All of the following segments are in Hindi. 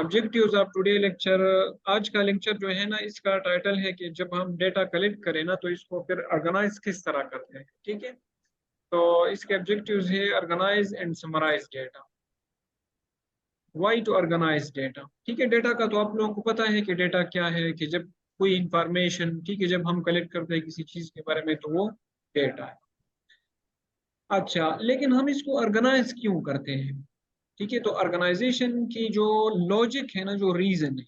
Objectives of today lecture. आज का लेक्चर जो है ना, इसका टाइटल है कि जब हम डेटा कलेक्ट करें ना तो इसको फिर ऑर्गेनाइज किस तरह करते हैं। ठीक है, तो इसके ऑब्जेक्टिव्स है organise and summarise data. Why to organise data. ठीक है, डेटा का तो आप लोगों को पता है कि डेटा क्या है, कि जब कोई इंफॉर्मेशन, ठीक है, जब हम कलेक्ट करते हैं किसी चीज के बारे में तो वो डेटा है। अच्छा, लेकिन हम इसको ऑर्गेनाइज क्यों करते हैं? ठीक है, तो ऑर्गेनाइजेशन की जो लॉजिक है ना, जो रीजन है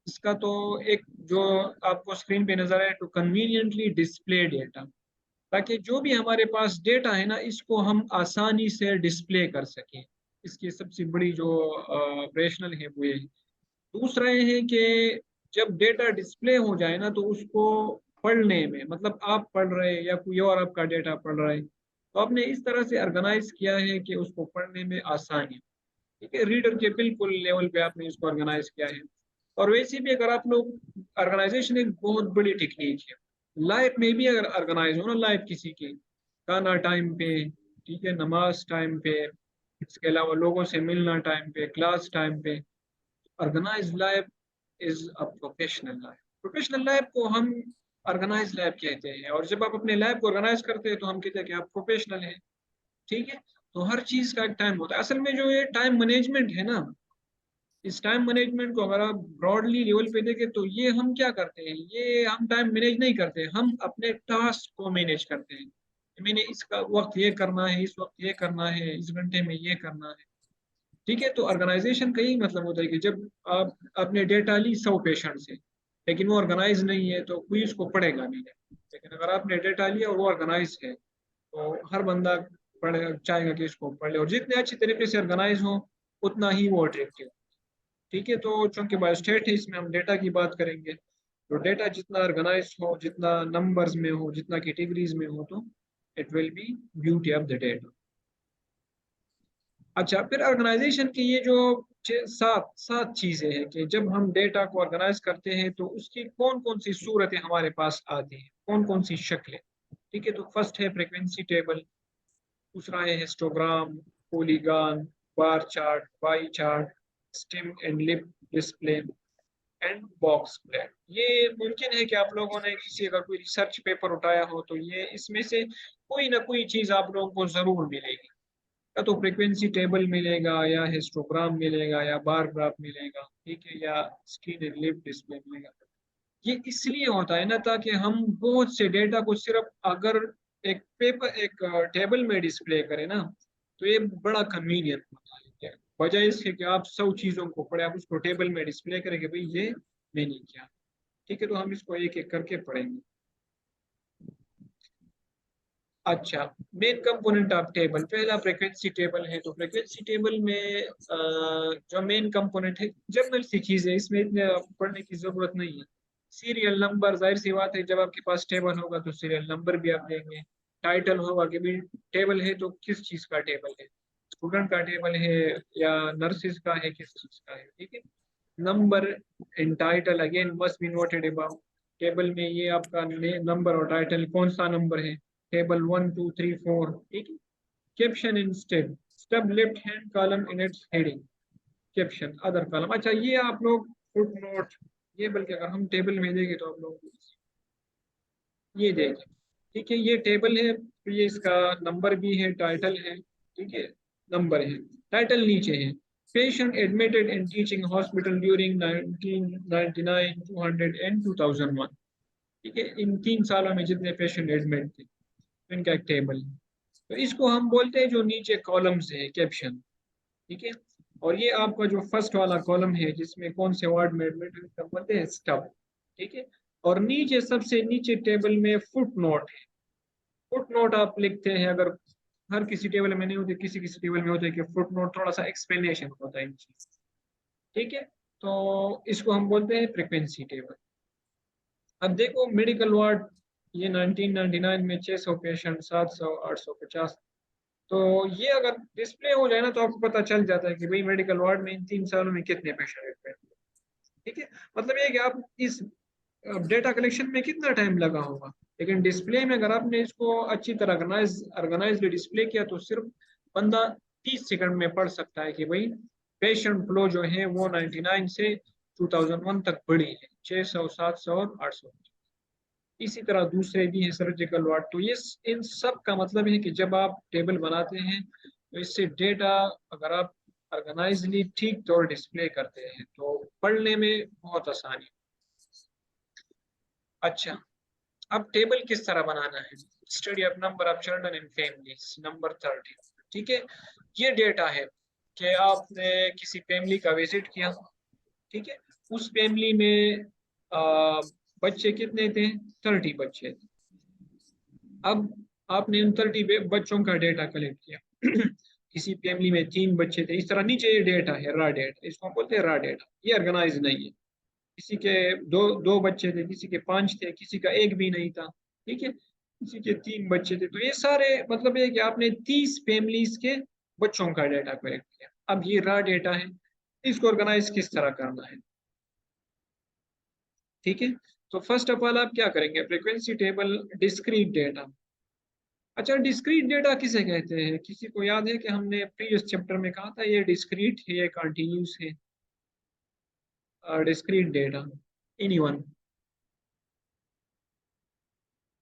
इसका, तो एक जो आपको स्क्रीन पे नजर आए, टू कन्वीनियंटली डिस्प्ले डेटा, ताकि जो भी हमारे पास डेटा है ना इसको हम आसानी से डिस्प्ले कर सकें। इसकी सबसे बड़ी जो रेशनल है वो ये। दूसरा ये है कि जब डेटा डिस्प्ले हो जाए ना तो उसको पढ़ने में, मतलब आप पढ़ रहे हैं या कोई और आपका डेटा पढ़ रहा है, तो आपने इस तरह से ऑर्गेनाइज किया है कि उसको पढ़ने में आसानी। ठीक है, रीडर के बिल्कुल लेवल पे आपने इसको ऑर्गेनाइज किया है। और वैसे भी अगर आप लोग, ऑर्गेनाइजेशन एक बहुत बड़ी टेक्निक है। लाइफ में भी अगर ऑर्गेनाइज हो ना, लाइफ किसी की, खाना टाइम पे, ठीक है, नमाज टाइम पे, इसके अलावा लोगों से मिलना टाइम पे, क्लास टाइम पे, organise life is a professional life. Professional life को हम ऑर्गेनाइज लाइफ कहते हैं, और जब आप अपने लाइफ को ऑर्गेनाइज करते हैं तो हम कहते हैं कि आप प्रोफेशनल हैं। ठीक है, तो हर चीज का एक टाइम होता है। असल में जो ये टाइम मैनेजमेंट है ना, इस टाइम मैनेजमेंट को अगर आप ब्रॉडली लेवल पे देखें तो ये हम क्या करते हैं, ये हम टाइम मैनेज नहीं करते, हम अपने टास्क को मैनेज करते हैं। मैंने इसका वक्त ये करना है, इस वक्त ये करना है, इस घंटे में ये करना है। ठीक है, तो ऑर्गेनाइजेशन का ही मतलब होता है कि जब आप आपने डेटा ली 100 पेशेंट से, लेकिन वो ऑर्गेनाइज नहीं है तो कोई उसको पढ़ेगा नहीं है। लेकिन अगर आपने डेटा लिया और वो ऑर्गेनाइज है तो हर बंदा पढ़े, चाहेगा कि इसको पढ़ ले, और जितने अच्छी तरीके से ऑर्गेनाइज हो उतना ही वो अट्रैक्टिव। ठीक है, तो चूंकि बायोस्टेट है इसमें हम डेटा की बात करेंगे, तो डेटा जितना ऑर्गेनाइज हो, जितना नंबर्स में हो, जितना कैटेगरीज में हो, तो it will be beauty of the data. अच्छा, फिर ऑर्गेनाइजेशन की ये जो सात सात चीजें हैं कि जब हम डेटा को ऑर्गेनाइज करते हैं तो उसकी कौन कौन सी सूरतें हमारे पास आती हैं, कौन कौन सी शक्लें। ठीक है, तो फर्स्ट है फ्रीक्वेंसी टेबल, दूसरा है histogram, polygon, bar chart, pie chart, stem and leaf display and box plot. ये मुमकिन है कि आप लोगों ने किसी अगर कोई रिसर्च पेपर उठाया हो तो ये इसमें से कोई ना कोई चीज आप लोगों को जरूर मिलेगी। या तो फ्रीक्वेंसी टेबल मिलेगा, या हिस्टोग्राम मिलेगा, या बार ग्राफ मिलेगा, ठीक है, या स्क्रीन एंड लिप डिस्प्ले मिलेगा। ये इसलिए होता है ना ताकि हम बहुत से डेटा को सिर्फ अगर एक पेपर, एक टेबल में डिस्प्ले करें ना, तो ये बड़ा कन्वीनियंट होता है, बजाय इसके कि आप 100 चीजों को पढ़े, आप उसको टेबल में डिस्प्ले करें कि भाई ये मैंने किया। ठीक है, तो हम इसको एक एक करके पढ़ेंगे। अच्छा, मेन कंपोनेंट ऑफ टेबल, पहला फ्रीक्वेंसी टेबल है। तो फ्रीक्वेंसी टेबल में जो मेन कंपोनेंट है, जनरल सी चीज है, इसमें इतने पढ़ने की जरूरत नहीं है। सीरियल नंबर, जाहिर सी बात है, जब आपके पास टेबल होगा तो सीरियल नंबर भी आप देंगे। टाइटल होगा कि भी टेबल है तो किस चीज का टेबल है, स्टूडेंट का टेबल है या नर्सिस का है, किस चीज का है। ठीक है, number and title again must be noted about. Table में ये आपका नंबर और टाइटल कौन सा नंबर है, टेबल 1 2 3 4। ठीक है, caption in step, step left hand column in its heading, caption other column. अच्छा, ये आप लोग फुट नोट, ये बल्कि अगर हम टेबल में देंगे तो आप लोग ये देखें। ठीक है, ये टेबल है तो ये इसका नंबर भी है, टाइटल है, ठीक है, नंबर है, टाइटल नीचे है। Patient admitted in teaching hospital during 1999, 200 and 2001। ठीक है, इन 3 सालों में जितने पेशेंट एडमिट थे इनका एक टेबल है। तो इसको हम बोलते हैं जो नीचे कॉलम से है, कैप्शन। ठीक है, और ये आपका जो फर्स्ट वाला कॉलम है जिसमें कौन से वार्ड में एडमिट है बोलते हैं स्टब। ठीक है, और नीचे सबसे नीचे टेबल में फुट नोट है। फुट नोट आप लिखते हैं, अगर हर किसी टेबल में नहीं होते, किसी किसी टेबल में होता है कि फुट नोट थोड़ा सा एक्सप्लेनेशन होता है इन चीज। ठीक है, तो इसको हम बोलते हैं फ्रीक्वेंसी टेबल। अब देखो मेडिकल वार्ड, ये 1999 में 600 पेशेंट, 700, 850। तो ये अगर डिस्प्ले हो जाए ना तो आपको पता चल जाता है कि भाई मेडिकल वार्ड में इन 3 सालों में कितने पेशेंट एडमिट हुए। ठीक है, मतलब ये कि आप इस डेटा कलेक्शन में कितना टाइम लगा होगा, लेकिन डिस्प्ले में अगर आपने इसको अच्छी तरह ऑर्गेनाइज डिस्प्ले किया तो सिर्फ बंदा 30 सेकंड में पढ़ सकता है कि भाई पेशेंट फ्लो जो है वो 99 से 2001 तक बढ़ी है, 600, 700 और 800। इसी तरह दूसरे भी हैं सर्जिकल वार्ड। तो ये इन सब का मतलब है कि जब आप टेबल बनाते हैं तो इससे डेटा अगर आप ऑर्गेनाइजली ठीक तौर डिस्प्ले करते हैं तो पढ़ने में बहुत आसानी। अच्छा, अब टेबल किस तरह बनाना है? Study of number of children in families, number 30। ठीक है, ये डेटा है कि आपने किसी फैमिली का विजिट किया, ठीक है, उस फैमिली में बच्चे कितने थे? 30 बच्चे थे। अब आपने उन 30 बच्चों का डेटा कलेक्ट किया किसी फैमिली में 3 बच्चे थे, इस तरह नीचे ये डेटा है, रा डेटा, इसको हम बोलते हैं रा डेटा। ये ऑर्गेनाइज नहीं है, किसी के दो दो बच्चे थे, किसी के 5 थे, किसी का एक भी नहीं था, ठीक है, किसी के 3 बच्चे थे। तो ये सारे मतलब है कि आपने 30 फैमिलीज के बच्चों का डेटा कलेक्ट किया। अब ये रा डेटा है, इसको ऑर्गेनाइज किस तरह करना है? ठीक है, तो फर्स्ट ऑफ ऑल आप क्या करेंगे? Frequency table, discrete data. अच्छा, डिस्क्रीट डेटा किसे कहते हैं? किसी को याद है कि हमने प्रीवियस चैप्टर में कहा था ये डिस्क्रीट है, ये कंटिन्यूस है? Discrete data, anyone?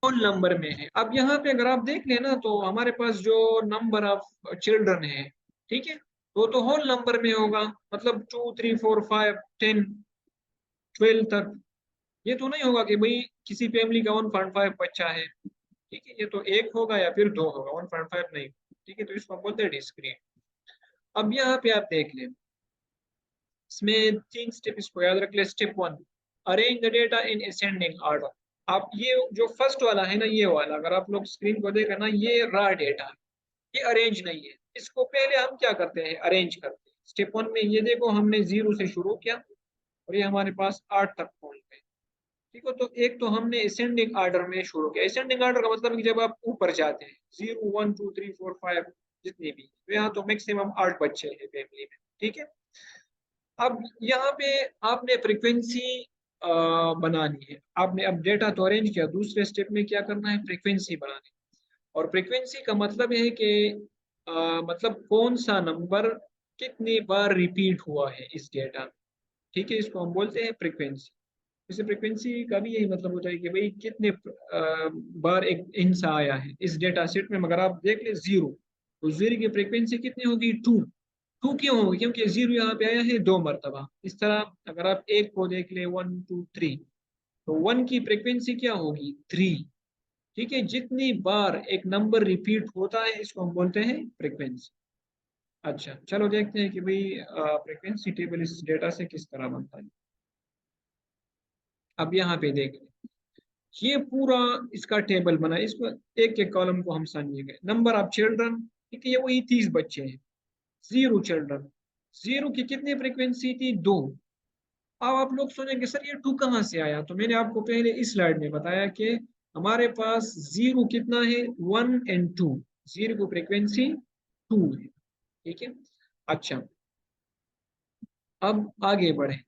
कौन नंबर में है? अब यहाँ पे अगर आप देख लेना तो हमारे पास जो नंबर ऑफ चिल्ड्रन है, ठीक है, वो तो होल नंबर में होगा, मतलब 2, 3, 4, 5, 10, 12 तक। ये तो नहीं होगा कि भाई किसी फैमिली का 1.5 बच्चा है, ठीक है, ये तो एक होगा या फिर दो होगा, 1.5 नहीं। ठीक है, तो इसको हम बोलते हैं डिस्क्रीट। अब यहाँ पे आप देख लें, इसमें 3 स्टेप, इसको याद रख ले। Step 1, arrange the data in ascending order. आप ये जो फर्स्ट वाला है ना, ये वाला अगर आप लोग स्क्रीन को देखें ना, ये रॉ डेटा है, ये अरेंज नहीं है। इसको पहले हम क्या करते हैं? अरेंज करते हैं। स्टेप 1 में ये देखो, हमने 0 से शुरू किया और ये हमारे पास 8 तक पहुंच गए। ठीक है, तो एक तो हमने असेंडिंग ऑर्डर में शुरू किया। असेंडिंग ऑर्डर का मतलब कि जब आप ऊपर जाते हैं, 0, 1, 2, 3, 4, 5 जितने भी, तो यहाँ तो मैक्सिमम 8 बच्चे हैं फैमिली में, ठीक है। अब यहाँ पे आपने फ्रीक्वेंसी बनानी है। आपने अब डेटा तो अरेंज किया, दूसरे स्टेप में क्या करना है? फ्रीक्वेंसी बनानी। और फ्रीक्वेंसी का मतलब है कि मतलब कौन सा नंबर कितनी बार रिपीट हुआ है इस डेटा। ठीक है, इसको हम बोलते हैं फ्रीक्वेंसी। जैसे फ्रीक्वेंसी का भी यही मतलब होता है कि भाई कितने बार एक हिस्सा आया है इस डेटा सेट में। मगर आप देख ले 0, तो 0 की फ्रीक्वेंसी कितनी होगी? 2। 2 क्यों होगी? क्योंकि 0 यहाँ पे आया है 2 मरतबा। इस तरह अगर आप एक को देख ले, 1, 2, 3, तो 1 की फ्रीक्वेंसी क्या होगी? 3। ठीक है, जितनी बार एक नंबर रिपीट होता है इसको हम बोलते हैं फ्रीक्वेंसी। अच्छा, चलो देखते हैं कि भाई फ्रीक्वेंसी टेबल इस डेटा से किस तरह बनता है। अब यहाँ पे देख लें, ये पूरा इसका टेबल बना है, इसको एक एक कॉलम को हम समझेंगे। नंबर ऑफ चिल्ड्रन, ठीक है, ये वही 30 बच्चे हैं। 0 चिल्ड्रन, 0 की कितनी फ्रीक्वेंसी थी? 2। अब आप लोग सोचेंगे सर ये 2 कहाँ से आया? तो मैंने आपको पहले इस स्लाइड में बताया कि हमारे पास 0 कितना है? 1 एंड 2। 0 की फ्रीक्वेंसी 2 है, ठीक है। अच्छा, अब आगे बढ़े,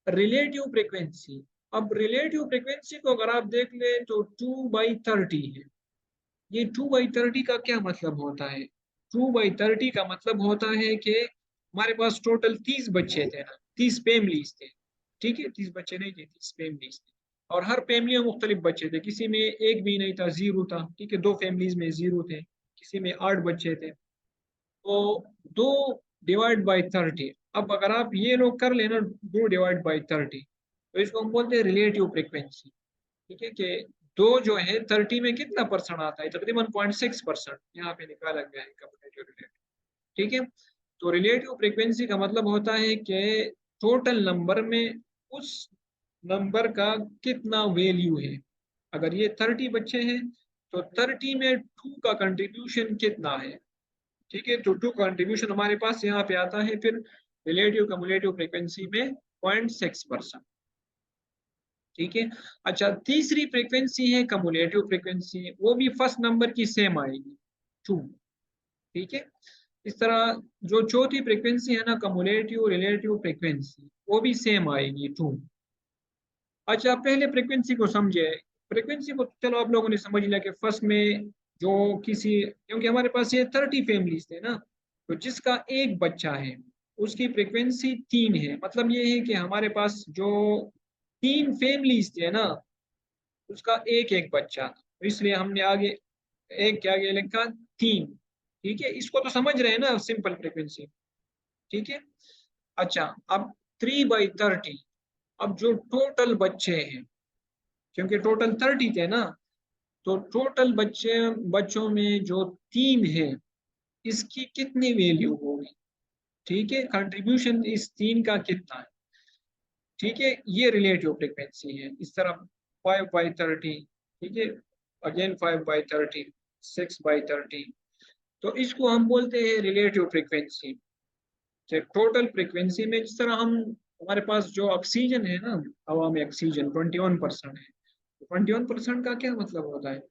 रिलेटिव फ्रीक्वेंसी। अब रिलेटिव फ्रीक्वेंसी को अगर आप देख ले तो 2/30 है। ये 2/30 का क्या मतलब होता है? 2/30 का मतलब होता है कि हमारे पास टोटल 30 बच्चे थे ना, 30 फैमिलीज थे, ठीक है, 30 बच्चे नहीं थे, 30 फैमिलीज थे। और हर फैमिली में मुख्तलिफ बच्चे थे, किसी में एक भी नहीं था, 0 था, ठीक है, 2 फैमिलीज में 0 थे, किसी में 8 बच्चे थे। तो 2/30। अब अगर आप ये लोग कर लेना 2/30, तो इसको हम बोलते हैं रिलेटिव फ्रिक्वेंसी। ठीक है, कि 2 जो है 30 में कितना परसेंट आता है? तकरीबन 0.6% यहाँ पे निकाला गया है कम्युलेटिव रिलेटिव। ठीक है, तो रिलेटिव फ्रिक्वेंसी का मतलब होता है कि टोटल नंबर में उस नंबर का कितना वैल्यू है। अगर ये 30 बच्चे हैं तो 30 में 2 का कंट्रीब्यूशन कितना है। ठीक है, तो 2 कंट्रीब्यूशन हमारे पास यहाँ पे आता है फिर रिलेटिव कम्युलेटिव फ्रीक्वेंसी में 0.6%। ठीक है। अच्छा, तीसरी फ्रीक्वेंसी है कम्युलेटिव फ्रीक्वेंसी, वो भी फर्स्ट नंबर की सेम आएगी, 2। ठीक है, इस तरह जो चौथी फ्रीक्वेंसी है ना, कम्युलेटिव रिलेटिव फ्रीक्वेंसी, वो भी सेम आएगी, 2। अच्छा, पहले फ्रीक्वेंसी को समझे। फ्रीक्वेंसी को चलो आप लोगों ने समझ लिया कि फर्स्ट में जो किसी, क्योंकि हमारे पास ये 30 फैमिलीज थे ना, तो जिसका एक बच्चा है उसकी फ्रीक्वेंसी 3 है, मतलब ये है कि हमारे पास जो 3 फैमिलीज थे ना, उसका एक एक बच्चा, तो इसलिए हमने आगे एक के आगे लिखा 3। ठीक है, इसको तो समझ रहे हैं ना, सिंपल फ्रीक्वेंसी। ठीक है। अच्छा, अब 3/30, अब जो टोटल बच्चे हैं, क्योंकि टोटल 30 थे ना, तो टोटल बच्चों में जो 3 है, इसकी कितनी वैल्यू होगी? ठीक है, कंट्रीब्यूशन इस 3 का कितना है? ठीक है, ये रिलेटिव फ्रीक्वेंसी है। इस तरह 5/30, ठीक है, अगेन 5/30, 6/30, तो इसको हम बोलते हैं रिलेटिव फ्रीक्वेंसी। टोटल फ्रीक्वेंसी में जिस तरह हम, हमारे पास जो ऑक्सीजन है ना, हवा में ऑक्सीजन 21% है। 21% का क्या मतलब होता है?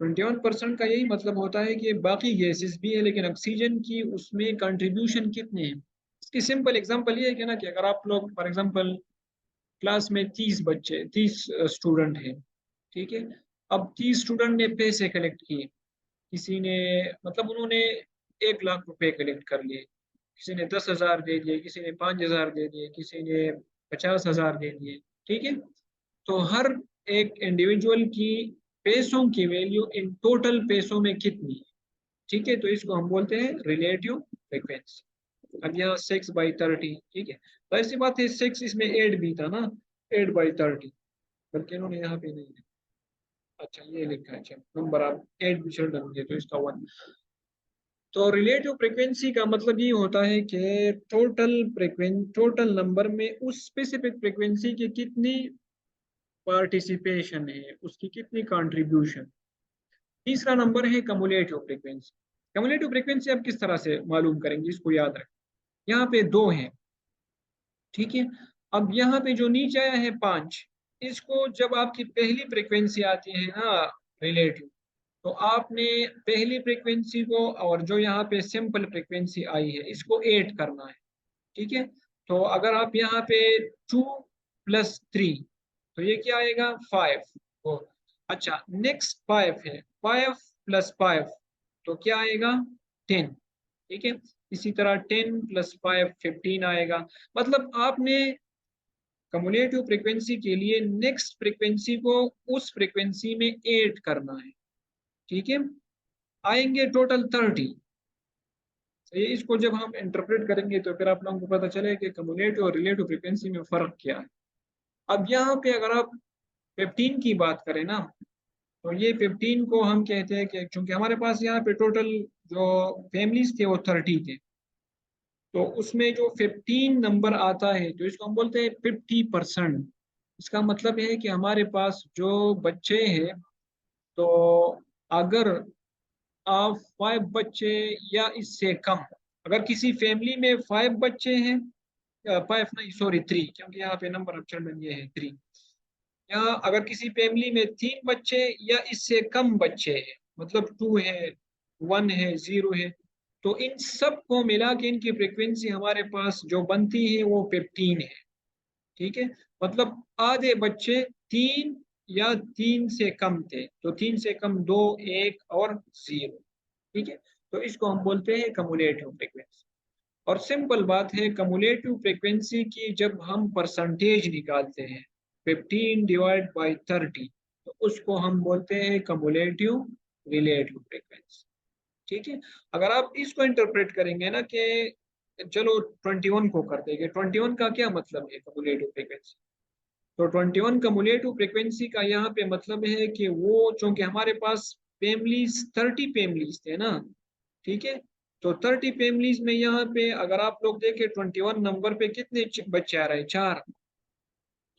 21% का यही मतलब होता है कि बाकी गैसेस भी है, लेकिन ऑक्सीजन की उसमें कंट्रीब्यूशन कितने हैं। इसकी सिंपल एग्जांपल ये है कि ना, कि अगर आप लोग फॉर एग्जांपल क्लास में 30 स्टूडेंट हैं, ठीक है, अब 30 स्टूडेंट ने पैसे कलेक्ट किए, किसी ने, मतलब उन्होंने 1 लाख रुपए कलेक्ट कर लिए, किसी ने 10,000 दे दिए, किसी ने 5,000 दे दिए, किसी ने 50,000 दे दिए। ठीक है, तो हर एक इंडिविजुअल की पैसों की वैल्यू इन टोटल पैसों में कितनी है? ठीक है, तो इसको हम बोलते हैं रिलेटिव फ्रीक्वेंसी। अब यहाँ 6/30, ठीक है, तो ऐसी बात है, 6 इसमें 8 भी था ना, 8/30, बल्कि इन्होंने यहाँ पे नहीं लिखा। अच्छा, ये लिखा है, अच्छा नंबर आप 8 भी छोड़ देंगे तो इसका 1। तो रिलेटिव फ्रीक्वेंसी का मतलब ये होता है कि टोटल नंबर में उस स्पेसिफिक फ्रीक्वेंसी की कितनी पार्टिसिपेशन है, उसकी कितनी कंट्रीब्यूशन। तीसरा नंबर है कमुलेटिव फ्रीक्वेंसी। कमुलेटिव फ्रीक्वेंसी आप किस तरह से मालूम करेंगे, इसको याद रखें। यहाँ पे 2 हैं, ठीक है, अब यहाँ पे जो नीचे आया है 5, इसको जब आपकी पहली फ्रीक्वेंसी आती है ना रिलेटिव, तो आपने पहली फ्रीक्वेंसी को और जो यहाँ पे सिंपल फ्रीक्वेंसी आई है इसको ऐड करना है। ठीक है, तो अगर आप यहाँ पे 2 + 3, तो ये क्या आएगा 5। ओ, अच्छा, नेक्स्ट 5 है, 5 + 5, तो क्या आएगा 10। ठीक है, इसी तरह 10 + 5 15 आएगा। मतलब आपने कम्युलेटिव फ्रीक्वेंसी के लिए नेक्स्ट फ्रीक्वेंसी को उस फ्रीक्वेंसी में ऐड करना है। ठीक है, आएंगे टोटल 30। तो ये इसको जब हम इंटरप्रेट करेंगे तो फिर आप लोगों को पता चले कि कम्युलेटिव और रिलेटिव फ्रीक्वेंसी में फर्क क्या है। अब यहाँ पे अगर आप 15 की बात करें ना, तो ये 15 को हम कहते हैं कि चूंकि हमारे पास यहाँ पे टोटल जो फैमिलीज थे वो 30 थे, तो उसमें जो 15 नंबर आता है तो इसको हम बोलते हैं 50%। इसका मतलब है कि हमारे पास जो बच्चे हैं, तो अगर आप 5 बच्चे या इससे कम, अगर किसी फैमिली में 5 बच्चे हैं, 5 नहीं सॉरी 3, क्योंकि यहाँ पे नंबर ऑप्शन ये है 3, यहाँ अगर किसी फैमिली में 3 बच्चे या इससे कम बच्चे हैं, मतलब 2 है, 1 है, 0 है, तो इन सब को मिला के इनकी फ्रीक्वेंसी हमारे पास जो बनती है वो 15 है। ठीक है, मतलब आधे बच्चे 3 या 3 से कम थे, तो 3 से कम 2, 1 और 0। ठीक है, तो इसको हम बोलते हैं कमुलेटिव फ्रीक्वेंसी। और सिंपल बात है, कमुलेटिव फ्रीक्वेंसी की जब हम परसेंटेज निकालते हैं 15/30, तो उसको हम बोलते हैं कमुलेटिव रिलेटिव फ्रीक्वेंसी। ठीक है, अगर आप इसको इंटरप्रेट करेंगे ना कि चलो 21 को कर देंगे, 21 का क्या मतलब है कमुलेटिव फ्रीक्वेंसी, तो 21 कमुलेटिव फ्रीक्वेंसी का यहाँ पे मतलब है कि वो चूंकि हमारे पास फैमिलीज 30 फैमिलीज थे ना, ठीक है, तो 30 फैमिलीज में यहाँ पे अगर आप लोग देखें 21 नंबर पे कितने बच्चे आ रहे हैं, 4।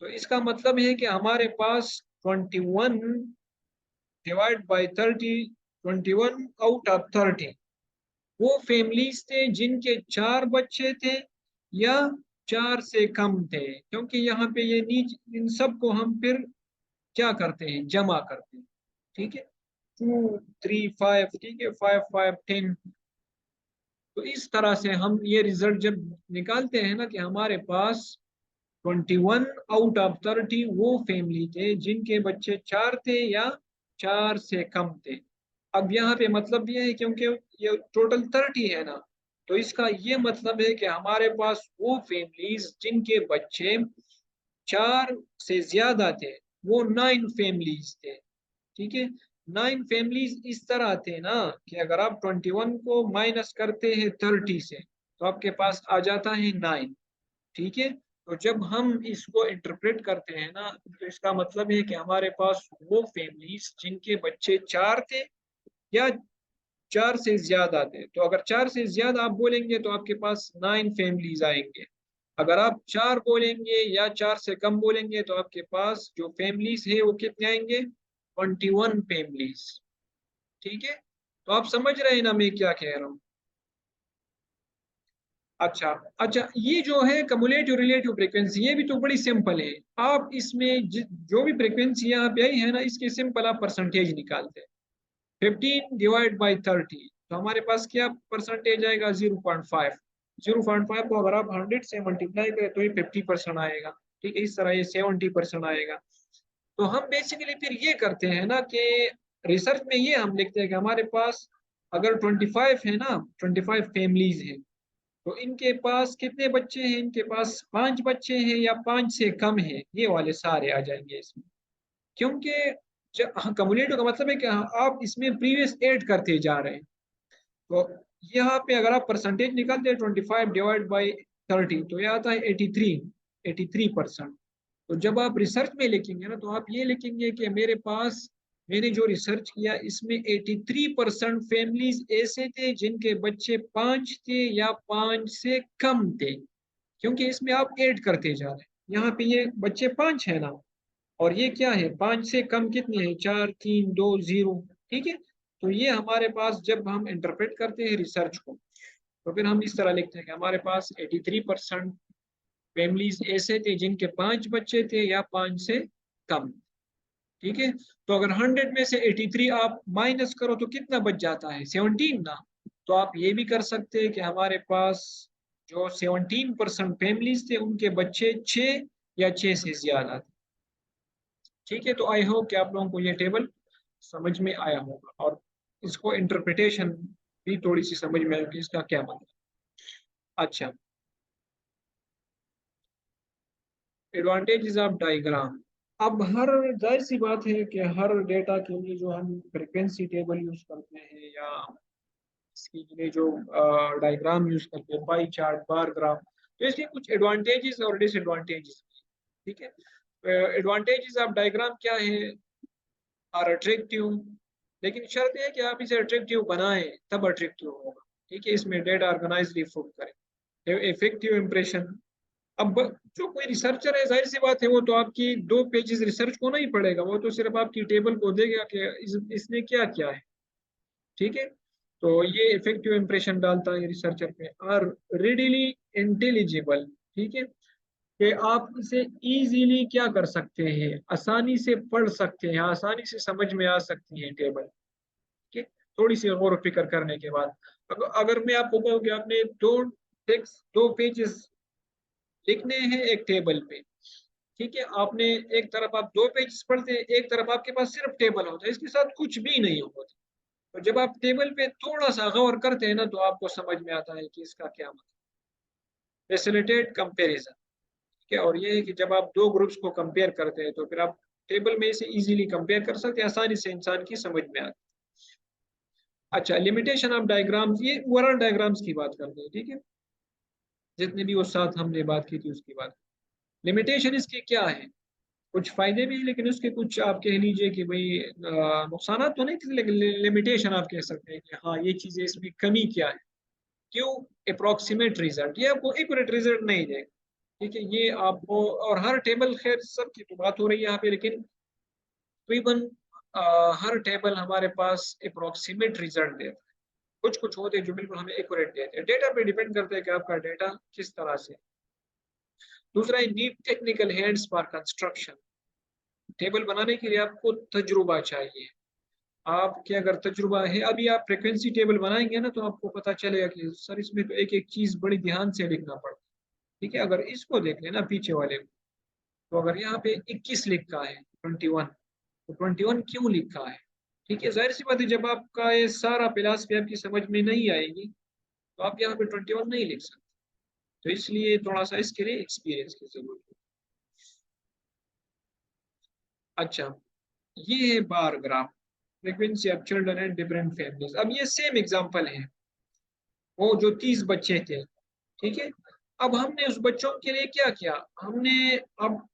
तो इसका मतलब है कि हमारे पास 21/30, 21/30 वो फैमिलीज थे जिनके 4 बच्चे थे या 4 से कम थे, क्योंकि यहाँ पे ये नीच इन सबको हम फिर क्या करते हैं, जमा करते हैं। ठीक है, 2 3 5, ठीक है, 5 5 10। तो इस तरह से हम ये रिजल्ट जब निकालते हैं ना कि हमारे पास 21/30 वो फैमिली थे जिनके बच्चे 4 थे या 4 से कम थे। अब यहाँ पे मतलब ये है क्योंकि ये टोटल 30 है ना, तो इसका ये मतलब है कि हमारे पास वो फैमिलीज जिनके बच्चे 4 से ज्यादा थे, वो 9 फैमिलीज थे। ठीक है, 9 फैमिलीज इस तरह थे ना कि अगर आप 21 को माइनस करते हैं 30 से तो आपके पास आ जाता है 9। ठीक है, तो जब हम इसको इंटरप्रेट करते हैं ना तो इसका मतलब है कि हमारे पास वो फैमिलीज जिनके बच्चे 4 थे या 4 से ज्यादा थे। तो अगर 4 से ज्यादा आप बोलेंगे तो आपके पास 9 फैमिलीज आएंगे। अगर आप 4 बोलेंगे या 4 से कम बोलेंगे तो आपके पास जो फैमिलीज है वो कितने आएंगे, 21 फैमिलीज। ठीक है, तो आप समझ रहे हैं ना मैं क्या कह रहा हूँ। अच्छा, अच्छा, ये जो है कमुलेटिव रिलेटिव फ्रीक्वेंसी ये भी तो बड़ी सिंपल है। आप इसमें जो भी फ्रीक्वेंसी यहाँ पे आई है ना इसके सिंपल आप परसेंटेज निकालते हैं। 15 डिवाइड बाई 30 तो हमारे पास क्या परसेंटेज आएगा, 0.5। 0.5 को अगर आप 100 से मल्टीप्लाई करें तो ये 50% आएगा। ठीक है, इस तरह ये 70% आएगा। तो हम बेसिकली फिर ये करते हैं ना कि रिसर्च में ये हम लिखते हैं कि हमारे पास अगर 25 है ना, 25 फैमिलीज हैं, तो इनके पास कितने बच्चे हैं, इनके पास 5 बच्चे हैं या 5 से कम है, ये वाले सारे आ जाएंगे इसमें। क्योंकि कम्युलेटिव का मतलब है कि आप इसमें प्रीवियस ऐड करते जा रहे हैं। तो यहाँ पे अगर आप परसेंटेज निकालते हैं 25 डिवाइड बाई 30 तो ये आता है 83%। तो जब आप रिसर्च में लिखेंगे ना तो आप ये लिखेंगे कि मेरे पास मैंने जो रिसर्च किया इसमें 83% फैमिलीज ऐसे थे जिनके बच्चे 5 थे या 5 से कम थे। क्योंकि इसमें आप ऐड करते जा रहे हैं, यहाँ पे ये बच्चे 5 है ना, और ये क्या है 5 से कम कितने हैं, 4 3 2 0। ठीक है, तो ये हमारे पास जब हम इंटरप्रेट करते हैं रिसर्च को तो फिर हम इस तरह लिखते हैं कि हमारे पास 83% फैमिलीज ऐसे थे जिनके 5 बच्चे थे या 5 से कम। ठीक है, तो अगर 100 में से 83 आप माइनस करो तो कितना बच जाता है, 17 ना। तो आप ये भी कर सकते हैं कि हमारे पास जो 17% फैमिलीज थे उनके बच्चे 6 या 6 से ज्यादा थे। ठीक है, तो आई होप कि आप लोगों को ये टेबल समझ में आया होगा और इसको इंटरप्रिटेशन भी थोड़ी सी समझ में आएगी इसका क्या मतलब। अच्छा, एडवांटेजेस ऑफ डायग्राम। अब हर जाहिर सी बात है कि हर डेटा के लिए जो हम फ्रिक्वेंसी टेबल यूज करते हैं या इसके लिए जो डायग्राम यूज करते हैं, पाई चार्ट, बार ग्राफ, तो इसके कुछ एडवांटेजेस और डिसएडवांटेजेस। ठीक है, एडवांटेजेस ऑफ डायग्राम क्या है, आर अट्रैक्टिव, लेकिन शर्त है कि आप इसे अट्रैक्टिव बनाएं तब अट्रैक्टिव होगा। ठीक है, इसमें डेटा ऑर्गेनाइजली फुट करें, इफेक्टिव इंप्रेशन। अब जो कोई रिसर्चर है जाहिर सी बात है वो तो आपकी 2 पेजेस रिसर्च को नहीं पढ़ेगा, वो तो सिर्फ आपकी टेबल को देगा कि इसने क्या किया है। ठीक है, तो ये इफेक्टिव इंप्रेशन डालता है रिसर्चर पे। और रेडिली इंटेलिजिबल, ठीक है, कि आप इसे इजीली क्या कर सकते हैं, आसानी से पढ़ सकते हैं, आसानी से समझ में आ सकती है टेबल। ठीक है, थोड़ी सी गौर फिक्र करने के बाद अगर मैं आपको कहूँ कि आपने 2 पेजेस लिखने हैं एक टेबल पे। ठीक है, आपने एक तरफ आप 2 पेज पढ़ते हैं, एक तरफ आपके पास सिर्फ टेबल होता है, इसके साथ कुछ भी नहीं होता। तो जब आप टेबल पे थोड़ा सा गौर करते हैं ना तो आपको समझ में आता है कि इसका क्या मतलब। फैसिलिटेट कंपेरिजन, ठीक है, और ये है कि जब आप 2 ग्रुप्स को कंपेयर करते हैं तो फिर आप टेबल में इसे इजीली कंपेयर कर सकते हैं, आसानी से इंसान की समझ में आती है। अच्छा, लिमिटेशन ऑफ डायग्राम्स, ये ओवरऑल डायग्राम्स की बात करते हैं। ठीक है, जितने भी वो साथ हमने बात की थी उसकी बात। लिमिटेशन इसके क्या है, कुछ फायदे भी हैं लेकिन उसके कुछ आप कह लीजिए कि भाई नुकसान तो नहीं थे, लेकिन लिमिटेशन आप कह सकते हैं कि हाँ ये चीजें इसमें कमी क्या है। क्यों, अप्रोक्सीमेट रिजल्ट, ये आपको एक्यूरेट रिजल्ट नहीं देगा। ठीक है, ये आपको, और हर टेबल, खैर सब की तो बात हो रही है यहाँ पे, लेकिन तकरीबन हर टेबल हमारे पास अप्रोक्सीमेट रिजल्ट देता है। कुछ कुछ होते हैं जो बिल्कुल हमें एक्यूरेट देते हैं, डेटा पे डिपेंड करता है कि आपका डेटा किस तरह से। दूसरा है need technical hands for construction. Table बनाने के लिए आपको तजुर्बा चाहिए। आपके अगर तजुर्बा है, अभी आप फ्रिक्वेंसी टेबल बनाएंगे ना तो आपको पता चलेगा कि सर इसमें तो एक एक चीज बड़ी ध्यान से लिखना पड़ता है। ठीक है, अगर इसको देख लेना पीछे वाले को, तो अगर यहाँ पे 21 लिखा है 21, तो 21 क्यों लिखा है। ठीक है, जाहिर सी बात है जब आपका ये सारा फिलॉसफी आपकी समझ में नहीं आएगी तो आप यहाँ पे 21 नहीं लिख सकते, तो इसलिए थोड़ा सा इसके लिए एक्सपीरियंस की जरूरत है। अच्छा, ये है bar graph, frequency of children and different families. अब ये सेम एग्जांपल है, वो जो 30 बच्चे थे, ठीक है। अब हमने उस बच्चों के लिए क्या किया, हमने अब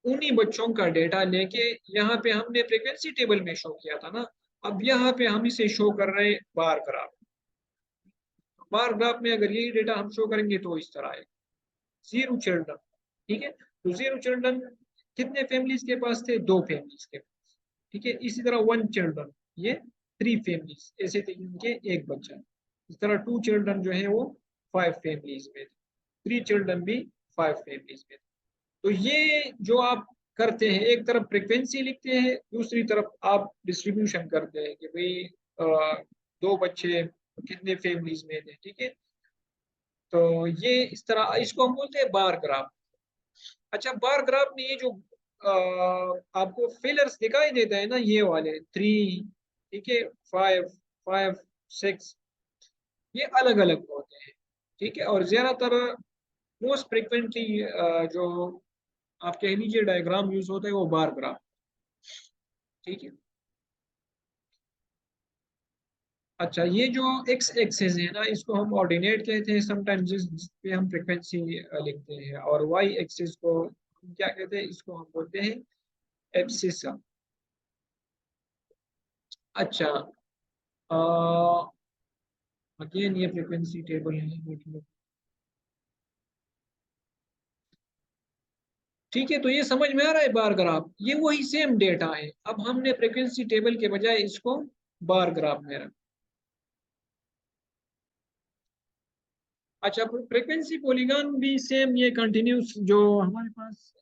उन्हीं बच्चों का डेटा लेके यहाँ पे हमने फ्रीक्वेंसी टेबल में शो किया था ना, अब यहाँ पे हम इसे शो कर रहे हैं बार ग्राफ। बार ग्राफ में अगर यही डेटा हम शो करेंगे तो इस तरह आएगा, 0 चिल्ड्रन, ठीक है। तो 0 चिल्ड्रन कितने फैमिलीज के पास थे, 2 फैमिलीज के पास, ठीक है। इसी तरह 1 चिल्ड्रन, ये 3 फैमिलीज ऐसे थे जिनके एक बच्चा। इस तरह 2 चिल्ड्रन जो है वो 5 फैमिलीज में थे, 3 चिल्ड्रन भी 5 फैमिलीज में थे। तो ये जो आप करते हैं, एक तरफ फ्रिक्वेंसी लिखते हैं, दूसरी तरफ आप डिस्ट्रीब्यूशन करते हैं कि भाई 2 बच्चे कितने फैमिलीज में थे, ठीक है। तो ये इस तरह इसको हम बोलते हैं बार ग्राफ। अच्छा, बार ग्राफ में ये जो आपको फिलर्स दिखाई देता है ना, ये वाले 3, ठीक है, 5, 5, 6, ये अलग अलग होते हैं, ठीक है। और ज्यादातर मोस्ट फ्रिक्वेंटली जो आप कह लीजिए डायग्राम यूज होता है वो बार ग्राफ, ठीक है। अच्छा, ये जो एक्स एक्सिस है ना, इसको हम ऑर्डिनेट कहते हैं समटाइम्स, जिस पे हम फ्रिक्वेंसी लिखते हैं। और वाई एक्सिस को हम क्या कहते हैं, इसको हम बोलते हैं एब्सिसा। अच्छा, अगेन ये फ्रिक्वेंसी टेबल है, ठीक है। तो ये समझ में आ रहा है बार ग्राफ, ये वही सेम डेटा है, अब हमने फ्रिक्वेंसी टेबल के बजाय इसको बार ग्राफ में रखा। अच्छा, फ्रिक्वेंसी पॉलीगॉन भी सेम, ये कंटिन्यूस जो हमारे पास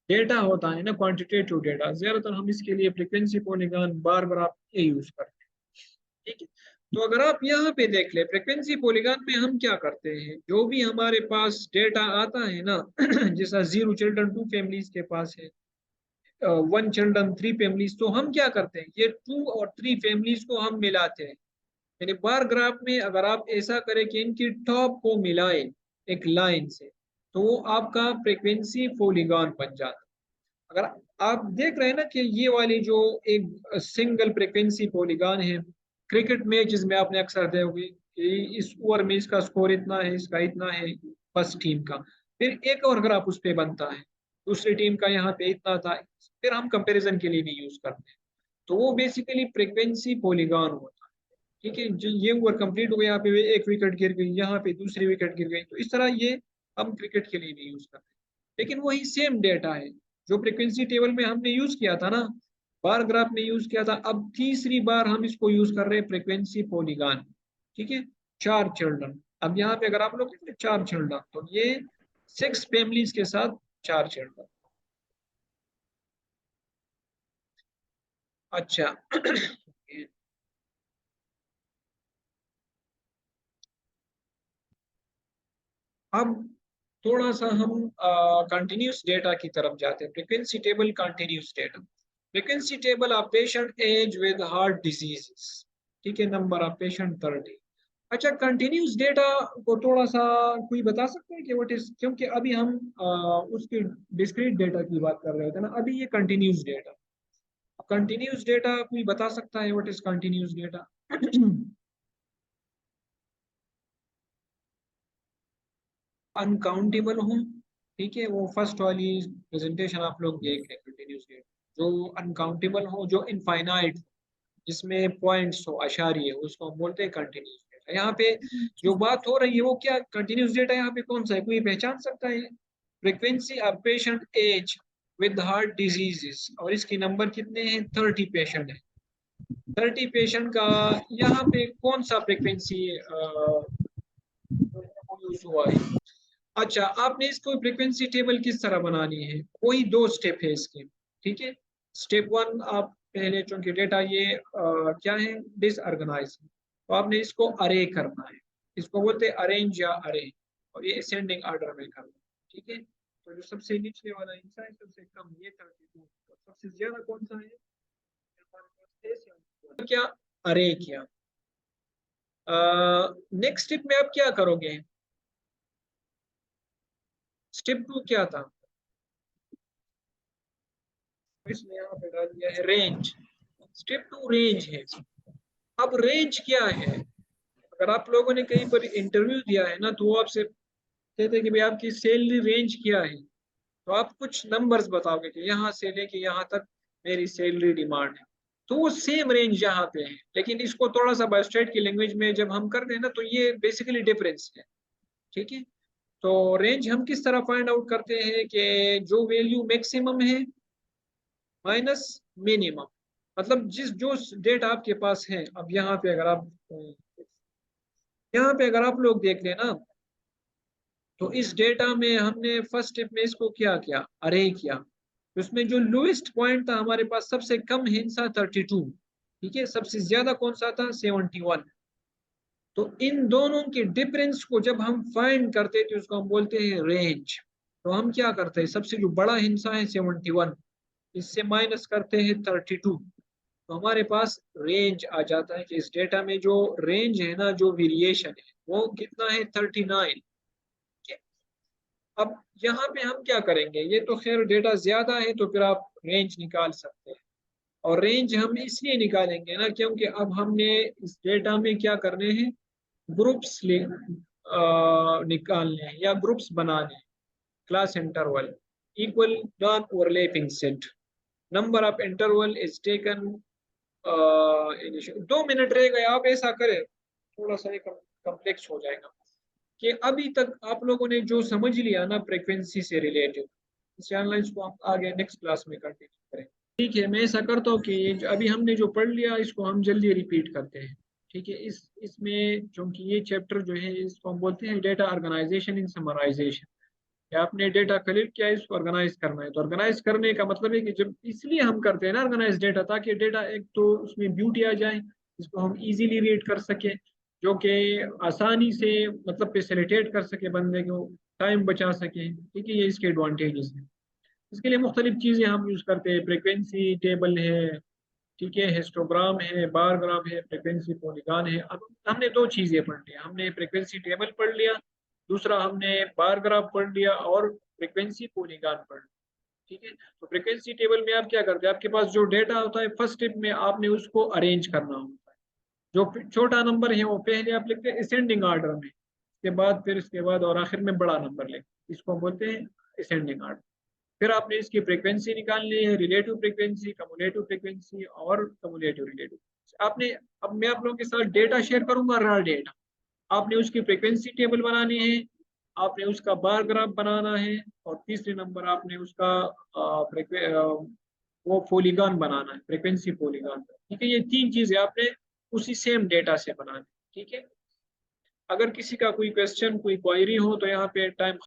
डेटा होता है ना, क्वांटिटेटिव डेटा, ज्यादातर हम इसके लिए फ्रिक्वेंसी पॉलीगॉन बार ग्राफ ये यूज करते हैं, ठीक है। तो अगर आप यहाँ पे देख ले, फ्रिक्वेंसी पॉलीगॉन में हम क्या करते हैं, जो भी हमारे पास डेटा आता है ना जैसा 0 चिल्ड्रन 2 फैमिलीज के पास है, 1 चिल्ड्रन 3 फैमिलीज, तो हम क्या करते हैं, ये 2 और 3 फैमिलीज को हम मिलाते हैं। यानी बार ग्राफ में अगर आप ऐसा करें कि इनकी टॉप को मिलाएं एक लाइन से, तो वो आपका फ्रीक्वेंसी पॉलीगॉन बन जाता है। अगर आप देख रहे हैं ना कि ये वाली जो एक सिंगल फ्रीक्वेंसी पॉलीगॉन है, क्रिकेट मैचेस में आपने अक्सर देखोगे कि इस ओवर में इसका स्कोर इतना है, इसका इतना है, फर्स्ट टीम का, फिर एक और ग्राफ उस पर बनता है, दूसरी टीम का यहाँ पे इतना था, फिर हम कंपैरिजन के लिए भी यूज करते हैं। तो वो बेसिकली फ्रीक्वेंसी पॉलीगॉन होता है, ठीक है। जो ये ओवर कंप्लीट हो गया, यहाँ पे एक विकेट गिर गई, यहाँ पे दूसरी विकेट गिर गई, तो इस तरह ये हम क्रिकेट के लिए भी यूज करते हैं। लेकिन वही सेम डेटा है जो फ्रिक्वेंसी टेबल में हमने यूज किया था ना, बार ग्राफ में यूज किया था, अब तीसरी बार हम इसको यूज कर रहे हैं फ्रिक्वेंसी पॉलीगॉन, ठीक है। 4 चिल्ड्रन, अब यहाँ पे अगर आप लोग 4 चिल्ड्रन, तो ये 6 फैमिलीज के साथ 4 चिल्ड्रन। अच्छा अब थोड़ा सा हम कंटिन्यूस डेटा की तरफ जाते हैं, frequency table continuous data. Frequency table of patient age with heart diseases, ठीक है, नंबर ऑफ पेशेंट 30। अच्छा, कंटिन्यूस डेटा को थोड़ा सा कोई बता सकते हैं कि व्हाट इज, क्योंकि अभी हम उसके डिस्क्रीट डेटा की बात कर रहे होते हैं ना, अभी ये कंटिन्यूस डेटा, कंटिन्यूस डेटा कोई बता सकता है what is continuous data? Uncountable हो, ठीक है, वो फर्स्ट वाली प्रेजेंटेशन आप लोग देख लें, कंटिन्यूस डेटा जो अनकाउंटेबल हो, जो इनफाइनाइट, जिसमें पॉइंट्स हो, अशारिये हो, उसको हम बोलते हैं कंटिन्यूस डेटा। यहाँ पे जो बात हो रही है वो क्या कंटिन्यूस डेटा यहाँ पे कौन सा है, कोई पहचान सकता है? Frequency of patient age with heart diseases, और इसकी नंबर कितने हैं, 30 पेशेंट है। 30 पेशेंट का यहाँ पे कौन सा फ्रीक्वेंसी यूज हुआ है? अच्छा, आपने इसको फ्रीक्वेंसी टेबल किस तरह बनानी है, वही 2 स्टेप है इसके, ठीक है। स्टेप 1, आप पहले चूंकि डेटा ये क्या है, डिसऑर्गेनाइज, तो आपने इसको अरे करना है, इसको बोलते हैं अरेंज या अरे, और ये असेंडिंग ऑर्डर में करना है, ठीक है। तो जो सबसे निचले वाला हिस्सा है, सबसे कम ये 32, सबसे ज्यादा कौन सा है, हमारे पास क्या अरे किया, नेक्स्ट स्टेप में आप क्या करोगे? स्टेप 2 क्या था? इसमें यहाँ पे डाल दिया है रेंज। स्टेप 2 रेंज है। अब रेंज क्या है? अगर आप लोगों ने कहीं पर इंटरव्यू दिया है ना, तो वो आपसे कहते हैं कि भाई आपकी सैलरी रेंज क्या है, तो आप कुछ नंबर्स बताओगे कि यहाँ से लेके यहाँ तक मेरी सैलरी डिमांड है। तो वो सेम रेंज यहाँ पे है, लेकिन इसको थोड़ा सा बायोस्टेट की लैंग्वेज में जब हम करते हैं ना, तो ये बेसिकली डिफरेंस है। ठीक है। तो रेंज हम किस तरह फाइंड आउट करते हैं कि जो वैल्यू मैक्सिमम है माइनस मिनिमम, मतलब जिस जो डेटा आपके पास है। अब यहाँ पे अगर आप लोग देख लेना, तो इस डेटा में हमने फर्स्ट स्टेप में इसको क्या किया, अरे किया। तो उसमें जो लोएस्ट पॉइंट था हमारे पास, सबसे कम हिस्सा 32। ठीक है, सबसे ज्यादा कौन सा था, 71। तो इन दोनों के डिफरेंस को जब हम फाइंड करते थे उसको हम बोलते हैं रेंज। तो हम क्या करते हैं, सबसे जो बड़ा हिस्सा है 71, इससे माइनस करते हैं 32, तो हमारे पास रेंज आ जाता है कि इस डेटा में जो रेंज है ना, जो वेरिएशन है वो कितना है, 39। अब यहाँ पे हम क्या करेंगे, ये तो खैर डेटा ज्यादा है तो फिर आप रेंज निकाल सकते हैं। और रेंज हम इसलिए निकालेंगे ना, क्योंकि अब हमने इस डेटा में क्या करने हैं, ग्रुप्स निकालने हैं या ग्रुप्स बनाने हैं। Class interval equal non overlapping set, number of interval is taken. 2 minute रह गए, आप ऐसा करें, थोड़ा सा कम्प्लेक्स हो जाएगा। कि अभी तक आप लोगों ने जो समझ लिया ना फ्रीक्वेंसी से रिलेटेड, इस एनालाइज को हम आगे नेक्स्ट क्लास में कंटिन्यू करें। ठीक है, मैं ऐसा करता हूँ कि अभी हमने जो पढ़ लिया इसको हम जल्दी रिपीट करते हैं। ठीक है, इसमें क्योंकि ये चैप्टर जो है इसको हम बोलते हैं डेटा ऑर्गेनाइजेशन इन समराइजेशन। आपने डेटा कलेक्ट किया, इसको ऑर्गेनाइज करना है। तो ऑर्गेनाइज करने का मतलब है कि जब इसलिए हम करते हैं ना ऑर्गेनाइज डेटा, ताकि डेटा एक तो उसमें ब्यूटी आ जाए, इसको हम इजीली रीड कर सके, जो कि आसानी से मतलब फैसिलिटेट कर सके बंदे को, टाइम बचा सके। ठीक है, ये इसके एडवांटेजेस हैं। इसके लिए मुख्तलिफ चीज़ें हम यूज़ करते हैं, फ्रिक्वेंसी टेबल है, ठीक है, हिस्टोग्राम है, बार ग्राफ है, फ्रिक्वेंसी पॉलीगॉन है। अब हमने दो चीज़ें पढ़ लिया, हमने फ्रिक्वेंसी टेबल पढ़ लिया, दूसरा हमने बार ग्राफ पढ़ लिया, और फ्रिक्वेंसी पॉलीगॉन पढ़ लिया। ठीक है, तो फ्रिक्वेंसी टेबल में आप क्या करते हैं, आपके पास जो डेटा होता है फर्स्ट स्टेप में आपने उसको अरेंज करना होता है। जो छोटा नंबर है वो पहले आप लिखते हैं असेंडिंग ऑर्डर में, इसके बाद फिर इसके बाद और आखिर में बड़ा नंबर लिखते, इसको हम बोलते हैं असेंडिंग ऑर्डर। फिर आपने इसकी फ्रीक्वेंसी निकालनी है, रिलेटिव फ्रीक्वेंसी, कम्युलेटिव फ्रीक्वेंसी और कम्युलेटिव रिलेटिव। आपने, अब मैं आप लोगों के साथ डेटा शेयर करूंगा, रहा डेटा, आपने उसकी फ्रीक्वेंसी टेबल बनानी है, आपने उसका बार ग्राफ बनाना है, और तीसरे नंबर आपने उसका वो पॉलीगॉन बनाना है, फ्रीक्वेंसी पॉलीगॉन। ठीक है, ये तीन चीजें आपने उसी सेम डेटा से बनानी। ठीक है, अगर किसी का कोई क्वेश्चन कोई क्वायरी हो तो यहाँ पे टाइम